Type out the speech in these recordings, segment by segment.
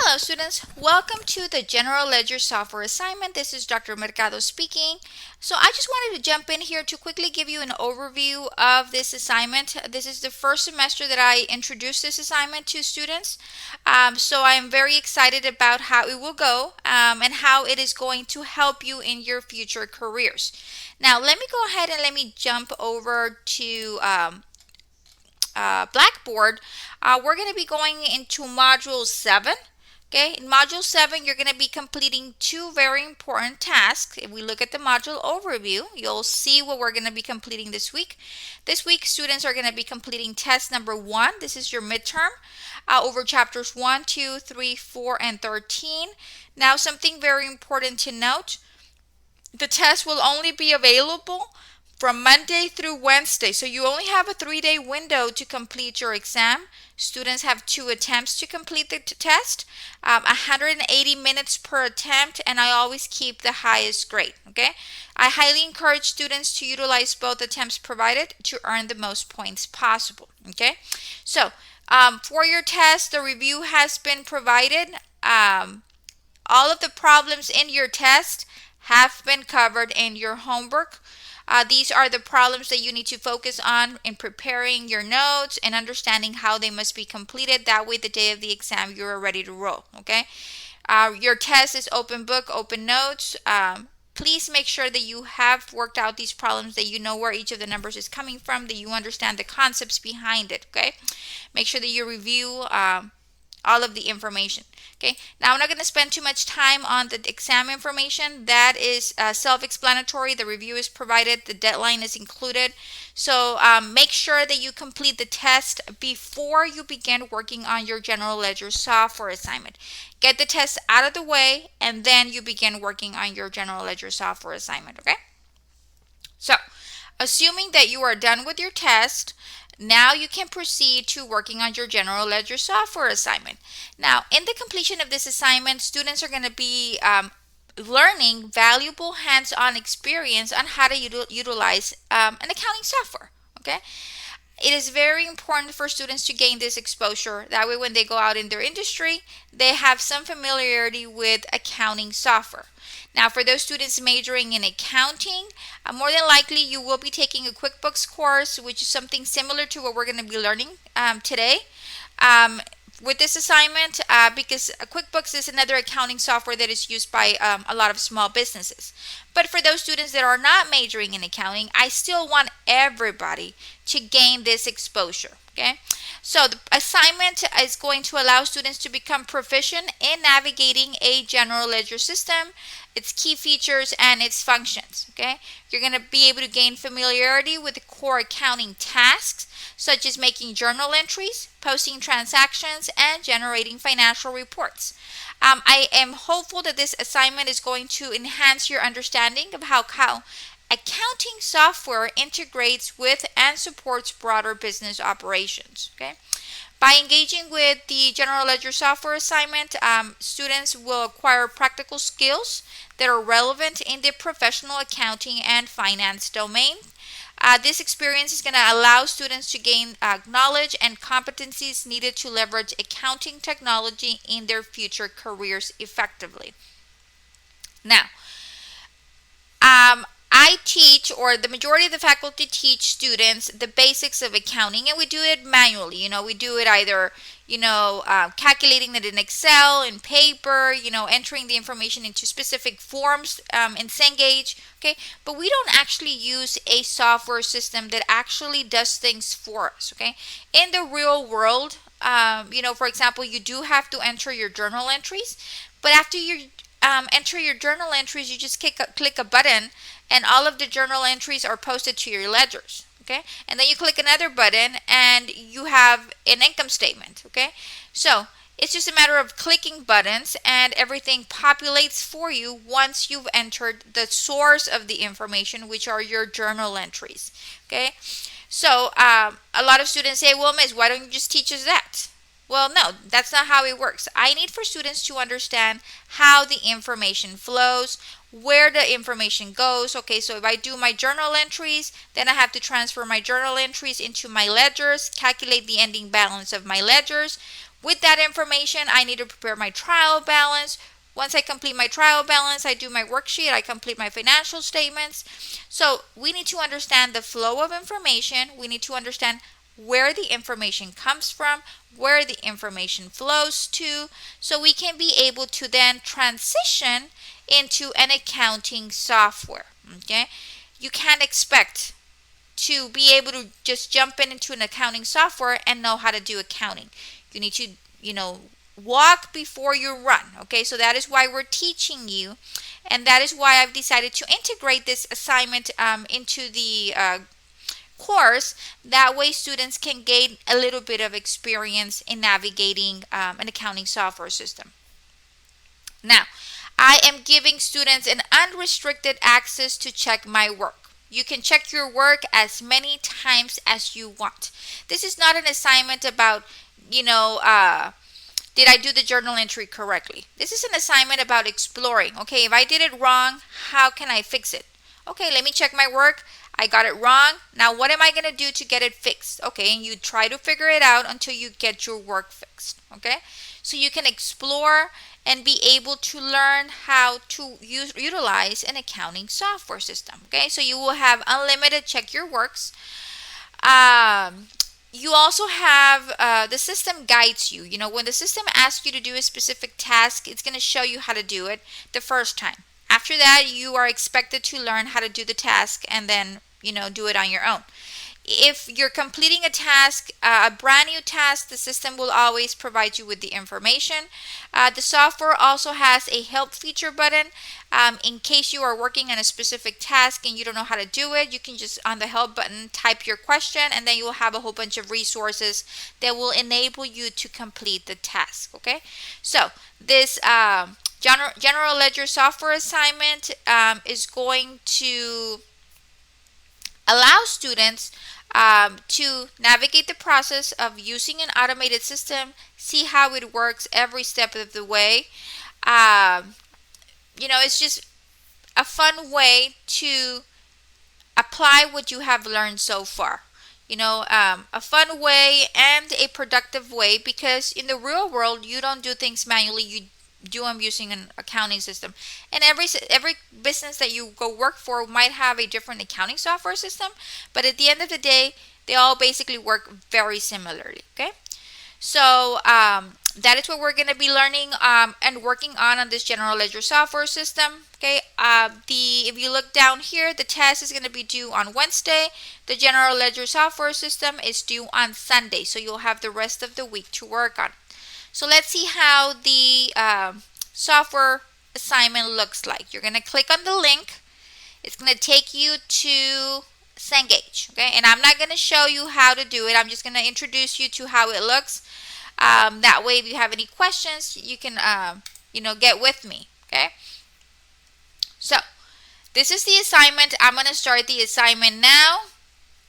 Hello students, welcome to the General Ledger Software assignment. This is Dr. Mercado speaking. So I just wanted to jump in here to quickly give you an overview of this assignment. This is the first semester that I introduced this assignment to students. So I'm very excited about how it will go and how it is going to help you in your future careers. Now let me go ahead and let me jump over to Blackboard. We're going to be going into Module 7. Okay, in Module 7, you're going to be completing two very important tasks. If we look at the module overview, you'll see what we're going to be completing this week. This week, students are going to be completing test number 1. This is your midterm over chapters 1, 2, 3, 4, and 13. Now, something very important to note, the test will only be available from Monday through Wednesday. So you only have a 3-day window to complete your exam. Students have 2 attempts to complete the test, 180 minutes per attempt, and I always keep the highest grade. Okay, I highly encourage students to utilize both attempts provided to earn the most points possible. Okay, so for your test, the review has been provided. All of the problems in your test have been covered in your homework. These are the problems that you need to focus on in preparing your notes and understanding how they must be completed. That way, the day of the exam, you're ready to roll. Okay. Your test is open book, open notes. Please make sure that you have worked out these problems, that you know where each of the numbers is coming from, that you understand the concepts behind it. Okay. Make sure that you review all of the information. Okay, now I'm not going to spend too much time on the exam information. That is self-explanatory. The review is provided, the deadline is included. So make sure that you complete the test before you begin working on your General Ledger software assignment. Get the test out of the way, and then you begin working on your General Ledger software assignment. Okay, so assuming that you are done with your test, now you can proceed to working on your General Ledger software assignment. Now, in the completion of this assignment, students are going to be learning valuable hands-on experience on how to utilize an accounting software. Okay, it is very important for students to gain this exposure. That way, when they go out in their industry, they have some familiarity with accounting software. Now, for those students majoring in accounting, more than likely you will be taking a QuickBooks course, which is something similar to what we're going to be learning today. With this assignment, because QuickBooks is another accounting software that is used by a lot of small businesses. But for those students that are not majoring in accounting, I still want everybody to gain this exposure. Okay, so the assignment is going to allow students to become proficient in navigating a general ledger system, its key features, and its functions. Okay, you're going to be able to gain familiarity with the core accounting tasks, such as making journal entries, posting transactions, and generating financial reports. I am hopeful that this assignment is going to enhance your understanding of how accounting software integrates with and supports broader business operations. Okay, by engaging with the General Ledger software assignment, students will acquire practical skills that are relevant in the professional accounting and finance domain. This experience is going to allow students to gain knowledge and competencies needed to leverage accounting technology in their future careers effectively. Now, I teach, or the majority of the faculty teach students the basics of accounting, and we do it manually. We do it either, calculating it in Excel, in paper, entering the information into specific forms in Cengage. Okay, but we don't actually use a software system that actually does things for us. Okay, in the real world, for example, you do have to enter your journal entries, but after you enter your journal entries, you just click a button, and all of the journal entries are posted to your ledgers. Okay, and then you click another button and you have an income statement. Okay, so it's just a matter of clicking buttons and everything populates for you once you've entered the source of the information, which are your journal entries. Okay, so a lot of students say, well, Miss, why don't you just teach us that? Well, no, that's not how it works. I need for students to understand how the information flows, where the information goes. Okay, so if I do my journal entries, then I have to transfer my journal entries into my ledgers, calculate the ending balance of my ledgers. With that information, I need to prepare my trial balance. Once I complete my trial balance, I do my worksheet, I complete my financial statements. So we need to understand the flow of information. We need to understand where the information comes from, where the information flows to, so we can be able to then transition into an accounting software. Okay? You can't expect to be able to just jump into an accounting software and know how to do accounting. You need to, walk before you run. Okay, so that is why we're teaching you, and that is why I've decided to integrate this assignment into the course. That way students can gain a little bit of experience in navigating an accounting software system. Now, I am giving students an unrestricted access to check my work. You can check your work as many times as you want. This is not an assignment about, did I do the journal entry correctly? This is an assignment about exploring. Okay, if I did it wrong, how can I fix it? Okay, let me check my work. I got it wrong. Now, what am I going to do to get it fixed? Okay, and you try to figure it out until you get your work fixed. Okay, so you can explore and be able to learn how to utilize an accounting software system. Okay, so you will have unlimited check your works. You also have the system guides you. When the system asks you to do a specific task, it's going to show you how to do it the first time. After that, you are expected to learn how to do the task and then, do it on your own. If you're completing a task, a brand new task, the system will always provide you with the information. The software also has a help feature button. In case you are working on a specific task and you don't know how to do it, you can just on the help button type your question, and then you'll have a whole bunch of resources that will enable you to complete the task. Okay, so this general ledger software assignment is going to allow students to navigate the process of using an automated system, see how it works every step of the way. It's just a fun way to apply what you have learned so far. A fun way and a productive way, because in the real world, you don't do things manually. You do them using an accounting system, and every business that you go work for might have a different accounting software system, but at the end of the day, they all basically work very similarly. Okay, so that is what we're going to be learning and working on this general ledger software system. Okay, if you look down here, the test is going to be due on Wednesday. The general ledger software system is due on Sunday, so you'll have the rest of the week to work on. So let's see how the software assignment looks like. You're going to click on the link. It's going to take you to Cengage. Okay, and I'm not going to show you how to do it. I'm just going to introduce you to how it looks. That way, if you have any questions, you can get with me. Okay. So this is the assignment. I'm going to start the assignment now.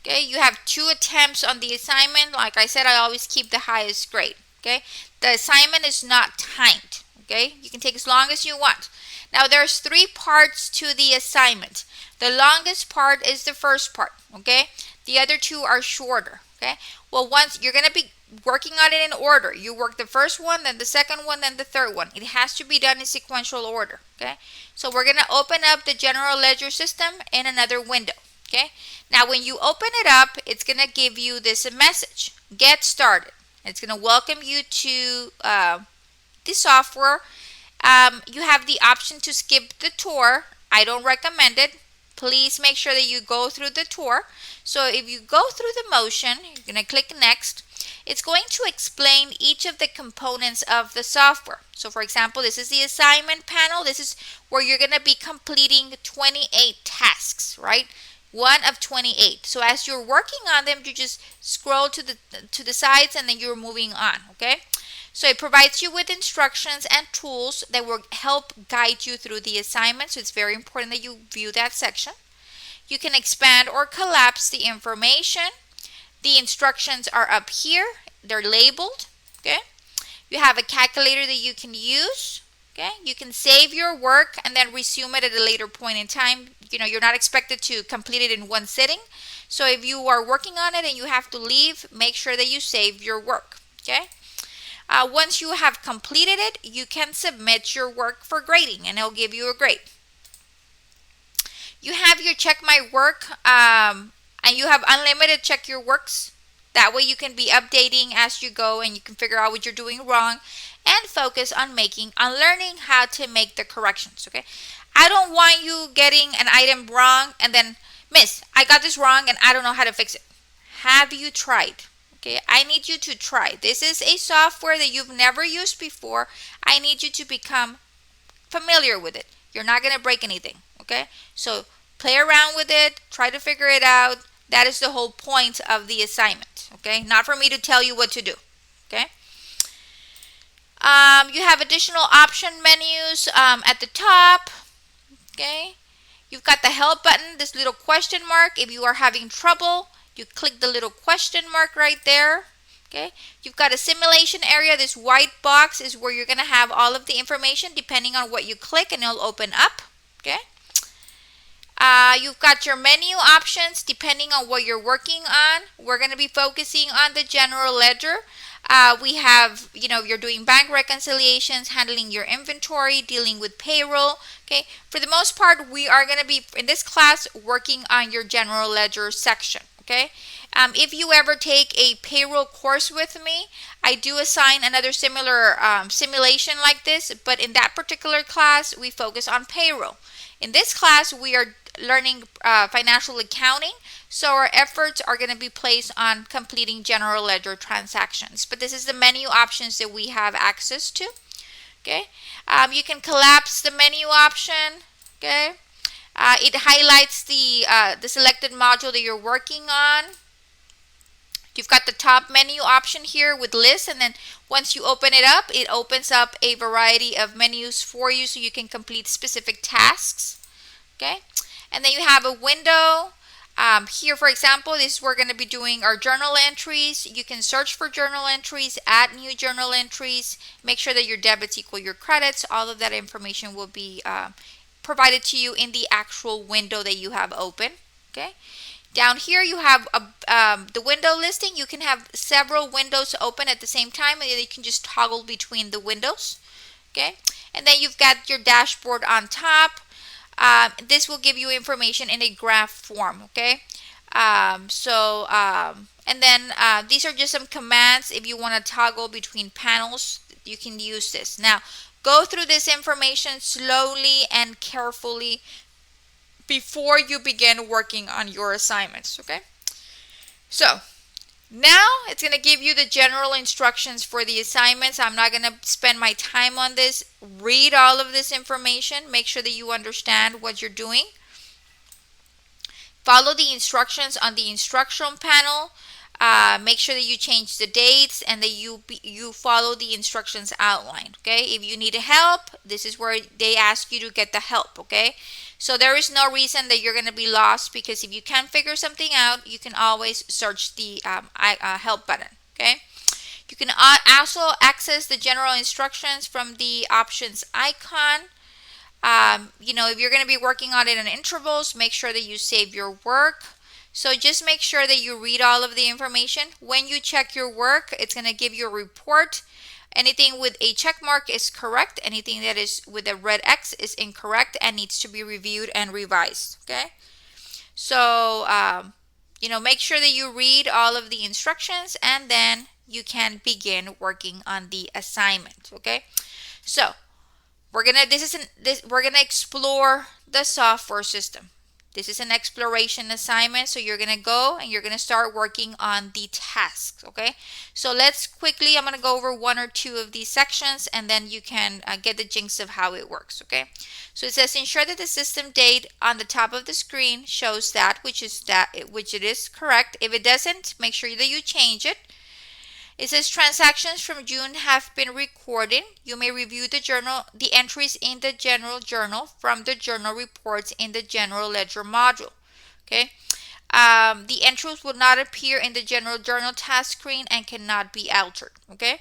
Okay, you have 2 attempts on the assignment. Like I said, I always keep the highest grade. Okay, the assignment is not timed. Okay, you can take as long as you want. Now there's 3 parts to the assignment. The longest part is the first part. Okay, the other 2 are shorter. Okay, well, once you're going to be working on it in order. You work the first one, then the second one, then the third one. It has to be done in sequential order. Okay, so we're going to open up the general ledger system in another window. Okay, now when you open it up, it's going to give you this message: get started. It's going to welcome you to the software. You have the option to skip the tour. I don't recommend it. Please make sure that you go through the tour. So if you go through the motion, you're going to click next. It's going to explain each of the components of the software. So for example, this is the assignment panel. This is where you're going to be completing 28 tasks, right? 1 of 28. So as you're working on them, you just scroll to the sides and then you're moving on. Okay, so it provides you with instructions and tools that will help guide you through the assignment. So it's very important that you view that section. You can expand or collapse the information. The instructions are up here. They're labeled. Okay, You have a calculator that you can use. Okay, you can save your work and then resume it at a later point in time. You're not expected to complete it in one sitting. So if you are working on it and you have to leave, make sure that you save your work. Okay. Once you have completed it, you can submit your work for grading and it'll give you a grade. You have your check my work and you have unlimited check your works. That way you can be updating as you go and you can figure out what you're doing wrong and focus on learning how to make the corrections. Okay. I don't want you getting an item wrong and then, Miss, I got this wrong and I don't know how to fix it. Have you tried? Okay, I need you to try. This is a software that you've never used before. I need you to become familiar with it. You're not going to break anything. Okay, so play around with it, try to figure it out. That is the whole point of the assignment. Okay, not for me to tell you what to do. Okay. You have additional option menus at the top. Okay. You've got the help button, this little question mark. If you are having trouble, you click the little question mark right there. Okay. You've got a simulation area. This white box is where you're going to have all of the information depending on what you click and it'll open up. Okay. You've got your menu options depending on what you're working on. We're going to be focusing on the general ledger. We have, you're doing bank reconciliations, handling your inventory, dealing with payroll. Okay. For the most part, we are going to be in this class working on your general ledger section. Okay. If you ever take a payroll course with me, I do assign another similar simulation like this, but in that particular class, we focus on payroll. In this class, we are learning financial accounting, so our efforts are going to be placed on completing general ledger transactions. But this is the menu options that we have access to. Okay, you can collapse the menu option. Okay, it highlights the selected module that you're working on. You've got the top menu option here with lists, and then once you open it up, it opens up a variety of menus for you so you can complete specific tasks. Okay, and then you have a window. Here, for example, this is where we're going to be doing our journal entries. You can search for journal entries, add new journal entries, make sure that your debits equal your credits. All of that information will be provided to you in the actual window that you have open. Okay. Down here you have the window listing. You can have several windows open at the same time and you can just toggle between the windows. Okay. And then you've got your dashboard on top. This will give you information in a graph form. Okay. And then these are just some commands. If you want to toggle between panels, you can use this. Now, go through this information slowly and carefully before you begin working on your assignments. Okay. So now it's going to give you the general instructions for the assignments. I'm not going to spend my time on this. Read all of this information. Make sure that you understand what you're doing. Follow the instructions on the instruction panel. Make sure that you change the dates and that you follow the instructions outlined. Okay. If you need help, this is where they ask you to get the help. Okay. So there is no reason that you're going to be lost, because if you can't figure something out, you can always search the help button. Okay. You can also access the general instructions from the options icon. If you're going to be working on it in intervals, make sure that you save your work. So just make sure that you read all of the information. When you check your work, it's going to give you a report. Anything with a check mark is correct. Anything that is with a red X is incorrect and needs to be reviewed and revised. Okay. So, make sure that you read all of the instructions and then you can begin working on the assignment. Okay. So we're gonna explore the software system. This is an exploration assignment, so you're going to go and you're going to start working on the tasks, okay? So let's quickly, I'm going to go over one or two of these sections and then you can get the jinx of how it works, okay? So it says ensure that the system date on the top of the screen shows that, which it is correct. If it doesn't, make sure that you change it. It says transactions from June have been recorded. You may review the entries in the general journal from the journal reports in the general ledger module. Okay. The entries will not appear in the general journal task screen and cannot be altered. Okay.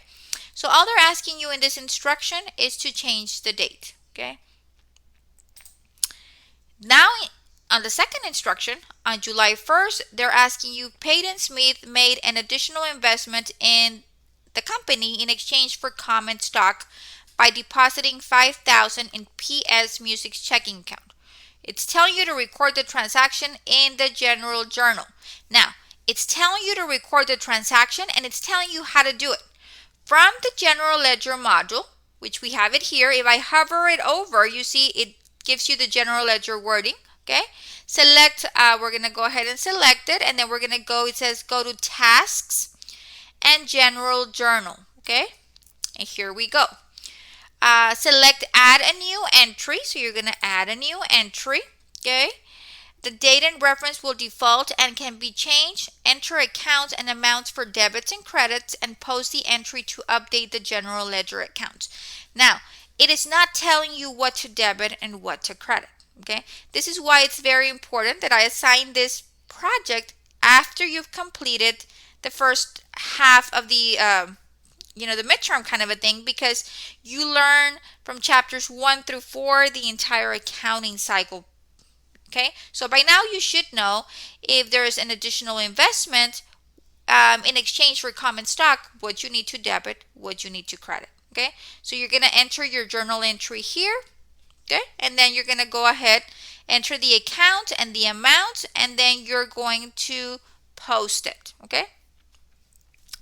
So all they're asking you in this instruction is to change the date. Okay. Now, on the second instruction, on July 1st, they're asking you, Peyton Smith made an additional investment in the company in exchange for common stock by depositing $5,000 in PS Music's checking account. It's telling you to record the transaction in the general journal. Now, it's telling you to record the transaction and it's telling you how to do it. From the general ledger module, which we have it here, if I hover it over, you see it gives you the general ledger wording. Okay, select, we're going to go ahead and select it, and then we're going to go, it says go to tasks and general journal. Okay, and here we go. Select add a new entry, so you're going to add a new entry. Okay, the date and reference will default and can be changed. Enter accounts and amounts for debits and credits and post the entry to update the general ledger accounts. Now, it is not telling you what to debit and what to credit. Okay, this is why it's very important that I assign this project after you've completed the first half of the the midterm kind of a thing, because you learn from chapters 1 through 4 the entire accounting cycle. Okay, so by now you should know if there is an additional investment in exchange for common stock, what you need to debit, what you need to credit. Okay, so you're going to enter your journal entry here. Okay, and then you're going to go ahead, enter the account and the amount, and then you're going to post it. Okay,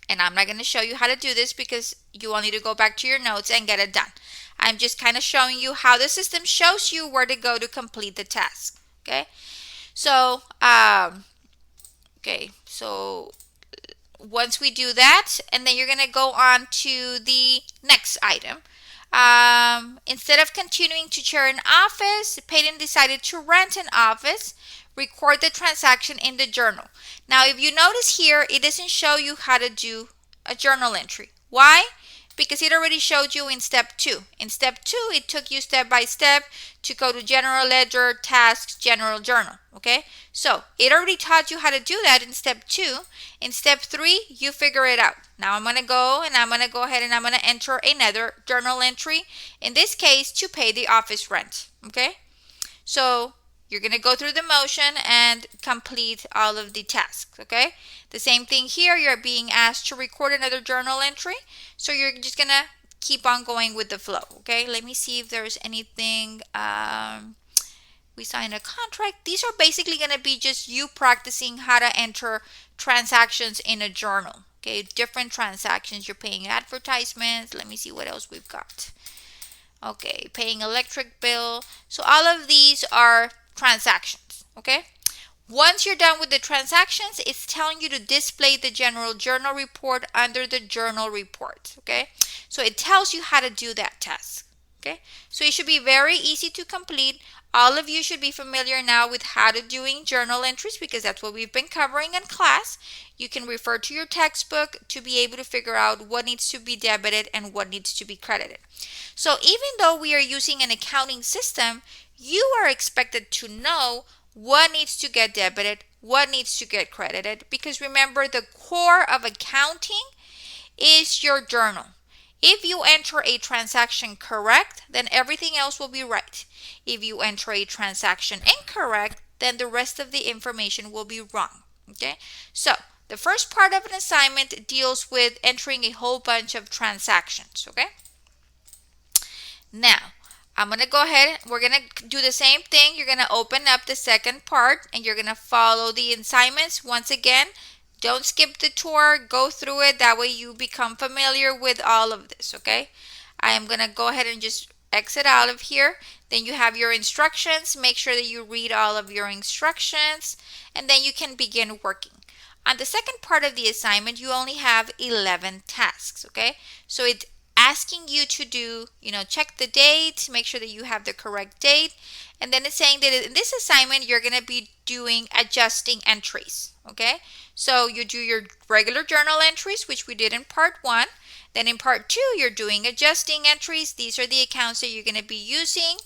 and I'm not going to show you how to do this because you will need to go back to your notes and get it done. I'm just kind of showing you how the system shows you where to go to complete the task. Okay, so once we do that, and then you're going to go on to the next item. Instead of continuing to chair an office, Peyton decided to rent an office. Record the transaction in the journal. Now, if you notice here, it doesn't show you how to do a journal entry. Why? Because it already showed you in step 2. In step 2, it took you step by step to go to general ledger, tasks, general journal. Okay, so it already taught you how to do that in step 2. In step 3, you figure it out. Now I'm going to go ahead and I'm going to enter another journal entry, in this case to pay the office rent. Okay, so you're going to go through the motion and complete all of the tasks. Okay, the same thing here, you're being asked to record another journal entry, so you're just going to keep on going with the flow. Okay, let me see if there's anything. We signed a contract. These are basically going to be just you practicing how to enter transactions in a journal. Okay, different transactions. You're paying advertisements. Let me see what else we've got. Okay, paying electric bill. So all of these are transactions. Okay, once you're done with the transactions, it's telling you to display the general journal report under the journal report. Okay, so it tells you how to do that task. Okay, so it should be very easy to complete. All of you should be familiar now with how to doing journal entries because that's what we've been covering in class. You can refer to your textbook to be able to figure out what needs to be debited and what needs to be credited. So even though we are using an accounting system, you are expected to know what needs to get debited, what needs to get credited, because remember, the core of accounting is your journal. If you enter a transaction correct, then everything else will be right. If you enter a transaction incorrect, then the rest of the information will be wrong. Okay, so the first part of an assignment deals with entering a whole bunch of transactions. Okay, now I'm going to go ahead, we're going to do the same thing. You're going to open up the second part and you're going to follow the assignments. Once again, don't skip the tour, go through it. That way you become familiar with all of this, okay? I am going to go ahead and just exit out of here. Then you have your instructions. Make sure that you read all of your instructions and then you can begin working. On the second part of the assignment, you only have 11 tasks, okay? So it's asking you to do, check the date, make sure that you have the correct date. And then it's saying that in this assignment, you're going to be doing adjusting entries, okay? So you do your regular journal entries, which we did in part 1. Then in part 2, you're doing adjusting entries. These are the accounts that you're going to be using,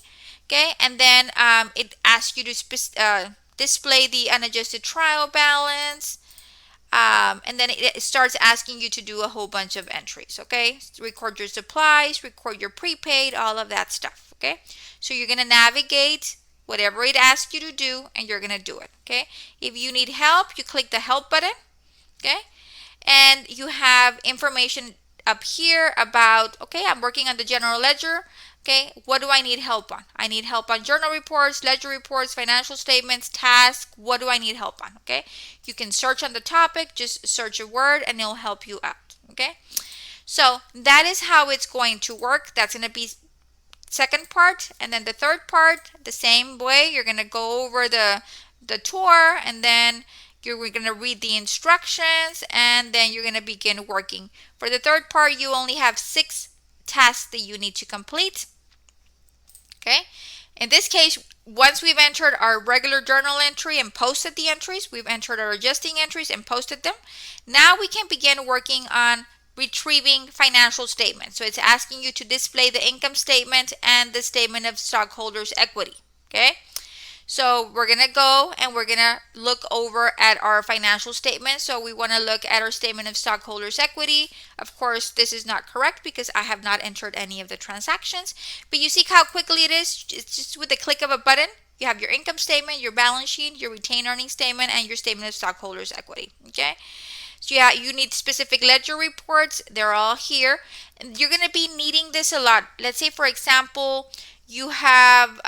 okay? And then it asks you to display the unadjusted trial balance. And then it starts asking you to do a whole bunch of entries, okay? Record your supplies, record your prepaid, all of that stuff, okay? So you're going to navigate whatever it asks you to do, and you're going to do it, okay? If you need help, you click the help button, okay? And you have information up here about, okay, I'm working on the general ledger. Okay, what do I need help on? I need help on journal reports, ledger reports, financial statements, tasks. What do I need help on? Okay, you can search on the topic, just search a word and it'll help you out. Okay, so that is how it's going to work. That's going to be second part. And then the third part, the same way. You're going to go over the tour, and then you're going to read the instructions, and then you're going to begin working. For the third part, you only have 6 tasks that you need to complete. Okay, in this case, once we've entered our regular journal entry and posted the entries, we've entered our adjusting entries and posted them. Now we can begin working on retrieving financial statements. So it's asking you to display the income statement and the statement of stockholders' equity. Okay, so we're going to go and we're going to look over at our financial statement. So we want to look at our statement of stockholders' equity. Of course, this is not correct because I have not entered any of the transactions. But you see how quickly it is? It's just with the click of a button. You have your income statement, your balance sheet, your retained earnings statement, and your statement of stockholders' equity. Okay? So yeah, you need specific ledger reports. They're all here. And you're going to be needing this a lot. Let's say, for example, you have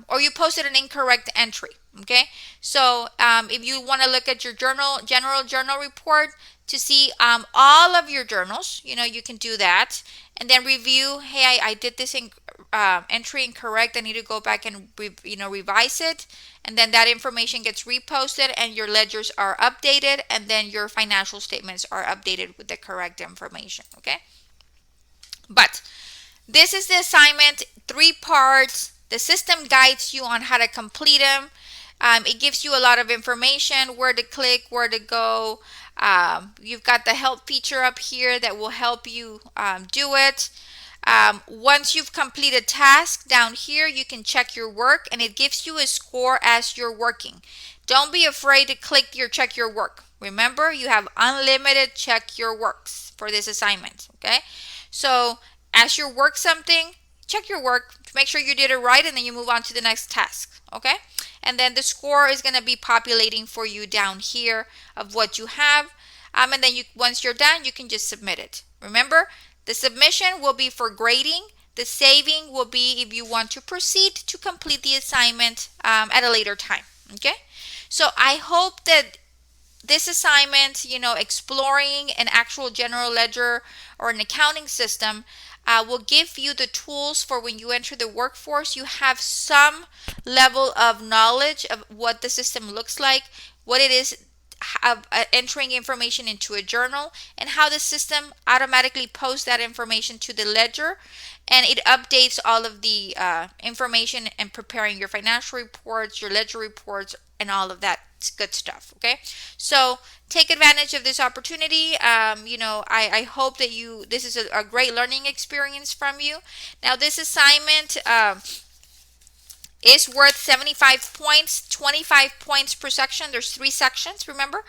or you posted an incorrect entry. Okay, so if you want to look at your general journal report to see all of your journals, you can do that, and then review. Hey, I did this entry incorrect. I need to go back and revise it, and then that information gets reposted, and your ledgers are updated, and then your financial statements are updated with the correct information. Okay, but this is the assignment, 3 parts. The system guides you on how to complete them. It gives you a lot of information, where to click, where to go. You've got the help feature up here that will help you do it. Once you've completed a task, down here you can check your work, and it gives you a score as you're working. Don't be afraid to click your check your work. Remember, you have unlimited check your works for this assignment. Okay, so as you work something, check your work, make sure you did it right, and then you move on to the next task. Okay, and then the score is going to be populating for you down here of what you have, and then once you're done, you can just submit it. Remember, the submission will be for grading. The saving will be if you want to proceed to complete the assignment at a later time. Okay, so I hope that this assignment, exploring an actual general ledger or an accounting system, will give you the tools for when you enter the workforce. You have some level of knowledge of what the system looks like, what it is entering information into a journal, and how the system automatically posts that information to the ledger, and it updates all of the information and preparing your financial reports, your ledger reports, and all of that good stuff. Okay, so take advantage of this opportunity. I hope that this is a great learning experience from you. Now, this assignment is worth 75 points, 25 points per section. There's 3 sections, remember.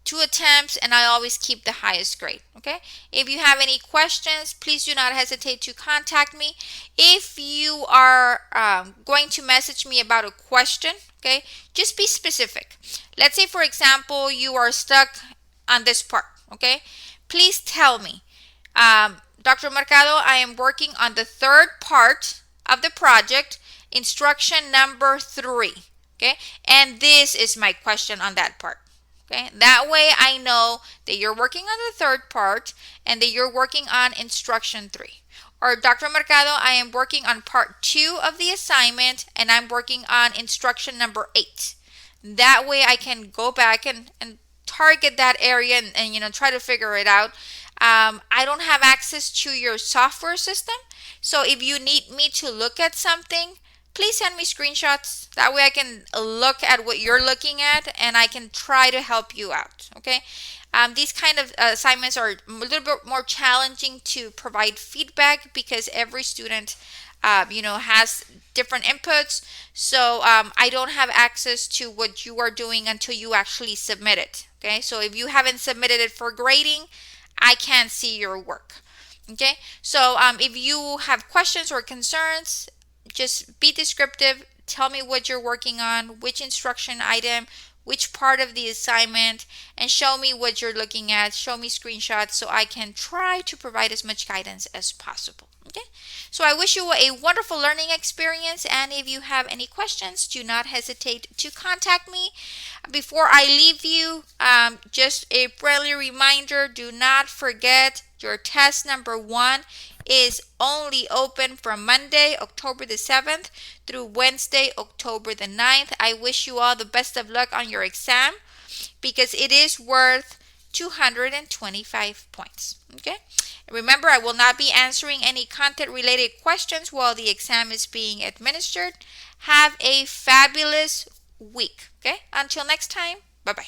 2 attempts, and I always keep the highest grade. Okay, if you have any questions, please do not hesitate to contact me. If you are going to message me about a question, okay, just be specific. Let's say, for example, you are stuck on this part. Okay, please tell me, Dr. Mercado, I am working on the 3rd part of the project, instruction number 3. Okay, and this is my question on that part. Okay, that way I know that you're working on the 3rd part and that you're working on instruction 3. Or, Dr. Mercado, I am working on part 2 of the assignment and I'm working on instruction number 8. That way I can go back and target that area and try to figure it out. I don't have access to your software system, so if you need me to look at something, please send me screenshots. That way I can look at what you're looking at and I can try to help you out. Okay, These kind of assignments are a little bit more challenging to provide feedback because every student, has different inputs. So I don't have access to what you are doing until you actually submit it. Okay, so if you haven't submitted it for grading, I can't see your work. Okay, so if you have questions or concerns, just be descriptive. Tell me what you're working on, which instruction item, which part of the assignment, and show me what you're looking at. Show me screenshots so I can try to provide as much guidance as possible. Okay, so I wish you a wonderful learning experience, and if you have any questions, do not hesitate to contact me. Before I leave you, just a friendly reminder, do not forget your test number 1 is only open from Monday, October the 7th through Wednesday, October the 9th. I wish you all the best of luck on your exam because it is worth 225 points. Okay? Remember, I will not be answering any content related questions while the exam is being administered. Have a fabulous week. Okay? Until next time, bye bye.